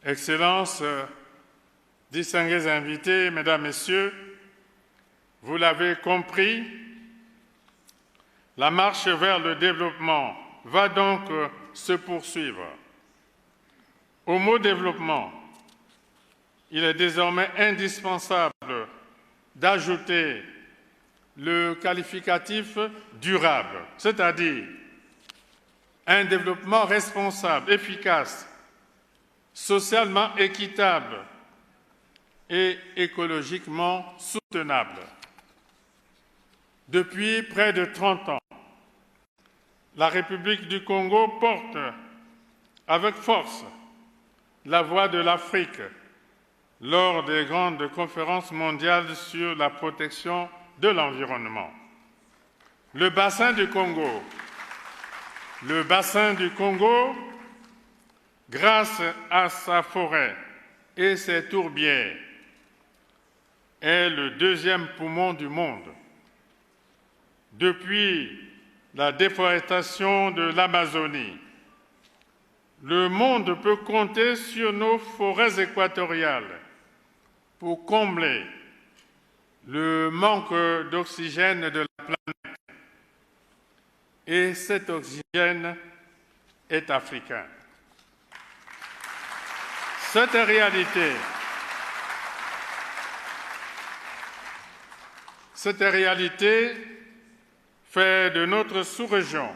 Excellences, distingués invités, Mesdames, Messieurs, vous l'avez compris, la marche vers le développement va donc se poursuivre. Au mot développement, il est désormais indispensable d'ajouter le qualificatif durable, c'est-à-dire un développement responsable, efficace, socialement équitable et écologiquement soutenable. Depuis près de 30 ans, la République du Congo porte avec force la voix de l'Afrique lors des grandes conférences mondiales sur la protection de l'environnement. Le bassin du Congo, grâce à sa forêt et ses tourbières, est le deuxième poumon du monde. Depuis la déforestation de l'Amazonie, le monde peut compter sur nos forêts équatoriales pour combler le manque d'oxygène de la planète. Et cet oxygène est africain. Cette réalité fait de notre sous-région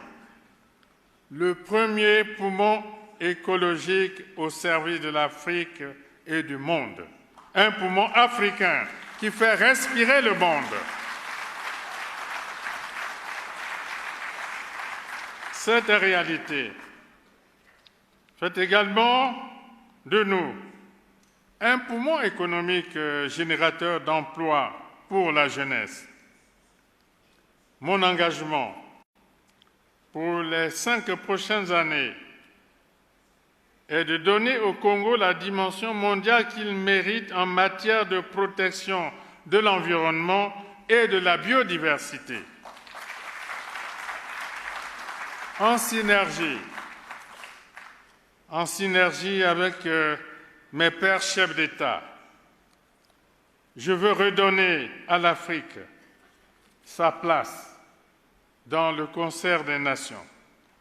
le premier poumon écologique au service de l'Afrique et du monde. Un poumon africain qui fait respirer le monde. Cette réalité fait également de nous un poumon économique générateur d'emplois pour la jeunesse. Mon engagement pour les 5 prochaines années est de donner au Congo la dimension mondiale qu'il mérite en matière de protection de l'environnement et de la biodiversité. En synergie avec mes pairs chefs d'État, je veux redonner à l'Afrique sa place dans le concert des nations.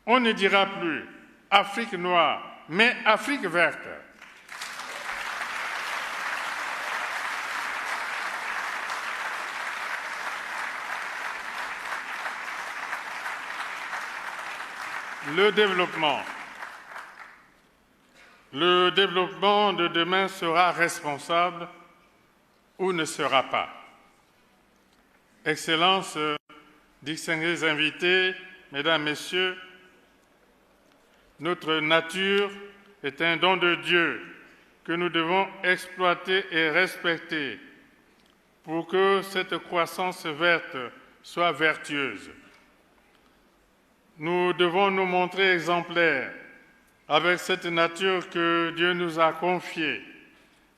On ne dira plus Afrique noire, mais Afrique verte. Le développement de demain sera responsable ou ne sera pas. Excellences, distingués invités, Mesdames, Messieurs, notre nature est un don de Dieu que nous devons exploiter et respecter pour que cette croissance verte soit vertueuse. Nous devons nous montrer exemplaires avec cette nature que Dieu nous a confiée,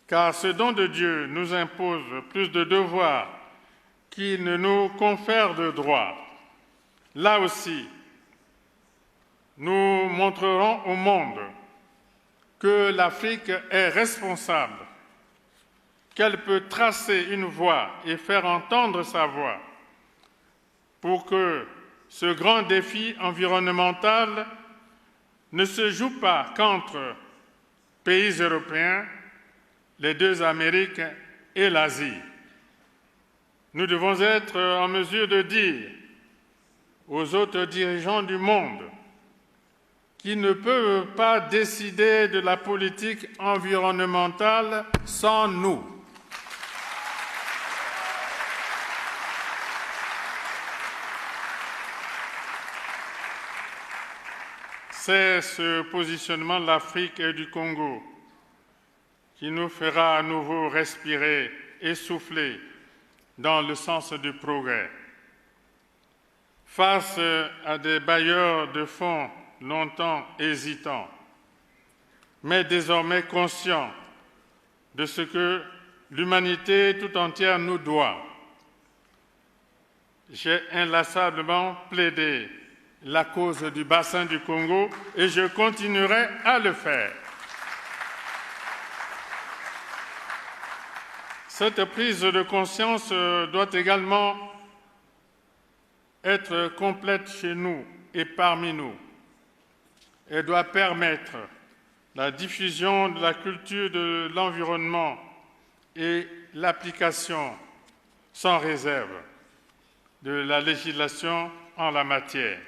car ce don de Dieu nous impose plus de devoirs qu'il ne nous confère de droits. Là aussi, nous montrerons au monde que l'Afrique est responsable, qu'elle peut tracer une voie et faire entendre sa voix pour que ce grand défi environnemental ne se joue pas qu'entre pays européens, les 2 Amériques et l'Asie. Nous devons être en mesure de dire aux autres dirigeants du monde qu'ils ne peuvent pas décider de la politique environnementale sans nous. C'est ce positionnement de l'Afrique et du Congo qui nous fera à nouveau respirer et souffler dans le sens du progrès. Face à des bailleurs de fonds longtemps hésitants, mais désormais conscients de ce que l'humanité tout entière nous doit, j'ai inlassablement plaidé la cause du bassin du Congo et je continuerai à le faire. Cette prise de conscience doit également être complète chez nous et parmi nous. Elle doit permettre la diffusion de la culture de l'environnement et l'application sans réserve de la législation en la matière.